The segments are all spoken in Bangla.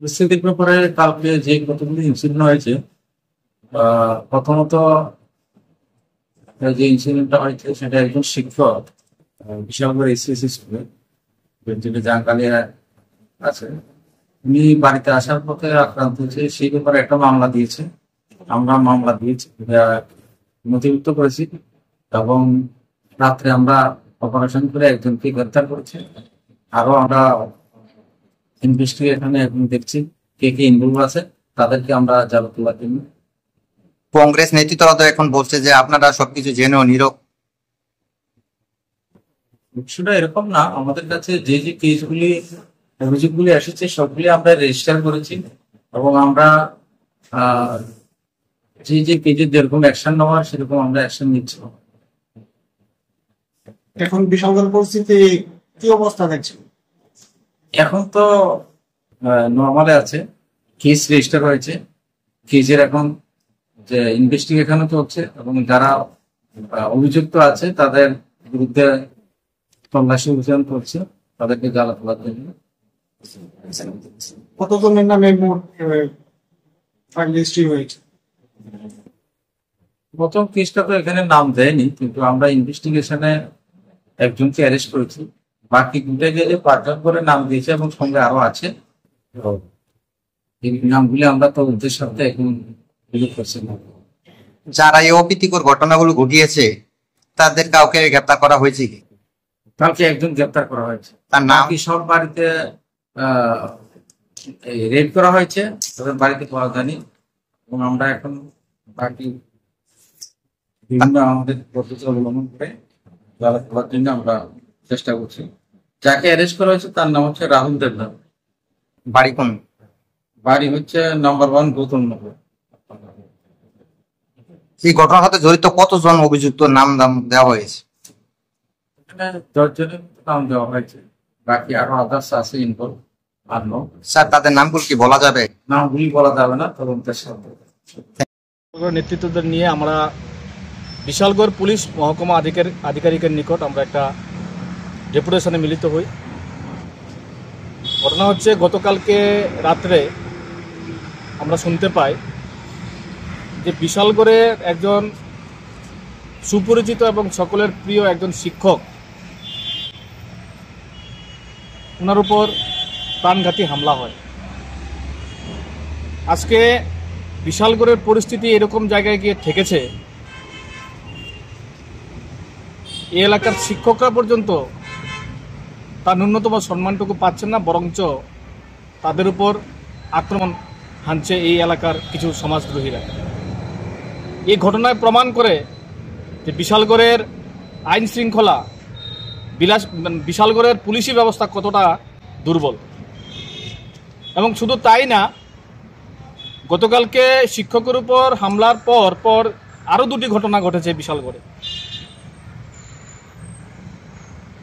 পরিস্থিতির ব্যাপারে কালকে যে কতগুলি ইনসিডেন্ট হয়েছে, প্রথমত যে ইনসিডেন্টটা হয়েছে সেটা একজন শিক্ষক বিশালগড় এসএসসি স্কুলে, যেটা জাঙ্গালিয়া আছে, উনি বাড়িতে আসার পথে আক্রান্ত হয়েছে। সেই ব্যাপারে একটা মামলা দিয়েছে, আমরা মামলা দিয়েছি, নথিভুক্ত করেছি এবং রাত্রে আমরা অপারেশন করে একজনকে গ্রেপ্তার করেছি। আরো আমরা ইনভেস্টিগেশনে এখন দেখছি কে কে ইনভলভ আছে, তাদেরকে আমরা জাল তোলার জন্য। কংগ্রেস নেতৃত্বরা তো এখন বলছে যে আপনারা সবকিছু জেনেও নীরব। বিষয়টা এরকম না, আমাদের কাছে যে যে কেসগুলি অভিযোগগুলি এসেছে সবগুলি আমরা রেজিস্টার করেছি এবং আমরা যে যে কেসের যেরকম অ্যাকশন নেওয়ার সেরকম আমরা অ্যাকশন নিচ্ছি। এখন বিশালগড় পরিস্থিতি কি অবস্থা দেখছেন? এখন তো নর্মালে আছে, কেস রেজিস্টার হয়েছে, কেসের এখন যে ইনভেস্টিগেশন চলছে এবং যারা অভিযুক্ত আছে তাদের বিরুদ্ধে তল্লাশি অভিযান করছে, তাদেরকে জ্বালা তোলার জন্য। কতজনের নামে মোট রেজিস্ট্রি হয়েছে? প্রথম কেসটা তো এখানে নাম দেয়নি, কিন্তু আমরা ইনভেস্টিগেশনে একজনকে অ্যারেস্ট করেছি, বাকি দুটো গেলে 5 জন করে নাম দিয়েছে এবং সঙ্গে আরো আছে। এই নামগুলি আমরা তো ওদের সাথে এখন করছি না। যারা এই অপ্রীতিকর ঘটনাগুলো ঘটিয়েছে তাদের কাউকে গ্রেপ্তার করা হয়েছে কি? কালকে একজন গ্রেপ্তার করা হয়েছে, তার নাম কি? সব বাড়িতে রেড করা হয়েছে, তাদের বাড়িতে পাওয়া যায়নি এবং আমরা এখন বাকি বিভিন্ন আমাদের পদ্ধতি অবলম্বন করে জ্বালা তোলার জন্য আমরা চেষ্টা করছি। যাকে অ্যারেস্ট করা হয়েছে তার নাম হচ্ছে রাহুল দেবনাথ। বাড়ি কোন? বাড়ি হচ্ছে নম্বর 1 গৌতম নগর। এই ঘটনার সাথে জড়িত কতজন অভিযুক্ত নাম দেওয়া হয়েছে? 10 জনের নাম দেওয়া হয়েছে, বাকি আরো আদার্স আছে ইনভলভ। আর স্যার তাদের নামগুলো কি বলা যাবে? নামগুলি বলা যাবে না, তদন্তের সাথে। নেতৃত্বদের নিয়ে আমরা বিশালগড় পুলিশ মহকুমা আধিকারিকের নিকট আমরা একটা ডেপুটেশনে মিলিত হই। ঘটনা হচ্ছে, গতকালকে রাত্রে আমরা শুনতে পাই যে বিশালগড়ের একজন সুপরিচিত এবং সকলের প্রিয় একজন শিক্ষক, ওনার উপর প্রাণঘাতী হামলা হয়। আজকে বিশালগড়ের পরিস্থিতি এরকম জায়গায় গিয়ে ঠেকেছে, এই এলাকার শিক্ষকরা পর্যন্ত তার ন্যূনতম সম্মানটুকু পাচ্ছেন না, বরঞ্চ তাদের উপর আক্রমণ হানছে এই এলাকার কিছু সমাজদ্রোহীরা। এই ঘটনায় প্রমাণ করে যে বিশালগড়ের আইন শৃঙ্খলা, বিশালগড়ের পুলিশি ব্যবস্থা কতটা দুর্বল। এবং শুধু তাই না, গতকালকে শিক্ষকের উপর হামলার পর আরও 2টি ঘটনা ঘটেছে বিশালগড়ে।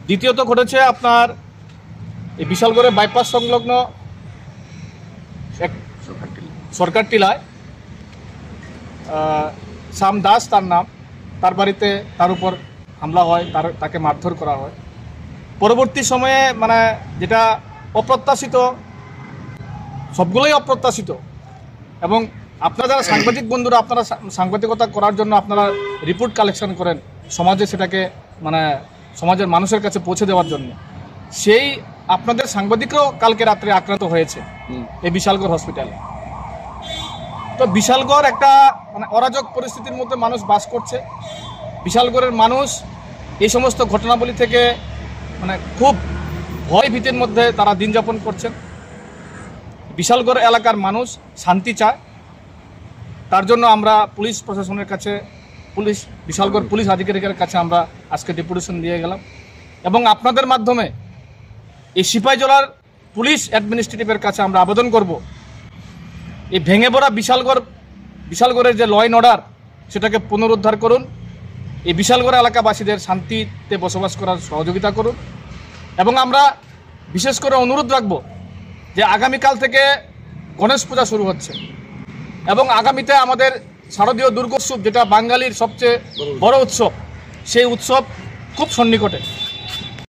দ্বিতীয়ত ঘটেছে আপনার এই বিশালগড়ের বাইপাস সংলগ্ন এক সরকার টিলায় শ্যাম দাস তার নাম, তার বাড়িতে তার উপর হামলা হয়, তাকে মারধর করা হয়। পরবর্তী সময়ে যেটা অপ্রত্যাশিত, সবগুলোই অপ্রত্যাশিত। এবং আপনারা যারা সাংবাদিক বন্ধুরা, আপনারা সাংবাদিকতা করার জন্য আপনারা রিপোর্ট কালেকশন করেন সমাজে, সেটাকে সমাজের মানুষের কাছে পৌঁছে দেওয়ার জন্য, সেই আপনাদের সাংবাদিকরাও কালকে রাত্রে আক্রান্ত হয়েছে এই বিশালগড় হসপিটালে। তো বিশালগড় একটা অরাজক পরিস্থিতির মধ্যে মানুষ বাস করছে। বিশালগড়ের মানুষ এই সমস্ত ঘটনাবলী থেকে খুব ভয় ভীতির মধ্যে তারা দিন যাপন করছেন। বিশালগড় এলাকার মানুষ শান্তি চায়, তার জন্য আমরা পুলিশ প্রশাসনের কাছে, বিশালগড় পুলিশ আধিকারিকের কাছে আমরা আজকে ডেপুটেশন দিয়ে গেলাম এবং আপনাদের মাধ্যমে এই সিপাহীজলার পুলিশ অ্যাডমিনিস্ট্রেটিভের কাছে আমরা আবেদন করব, এই ভেঙে পড়া বিশালগড়ের যে ল অ্যান্ড অর্ডার সেটাকে পুনরুদ্ধার করুন, এই বিশালগড় এলাকাবাসীদের শান্তিতে বসবাস করার সহযোগিতা করুন। এবং আমরা বিশেষ করে অনুরোধ রাখব যে আগামীকাল থেকে গণেশ পূজা শুরু হচ্ছে এবং আগামীতে আমাদের শারদীয় দুর্গোৎসব, যেটা বাঙালির সবচেয়ে বড় উৎসব, সেই উৎসব খুব সন্নিকটে।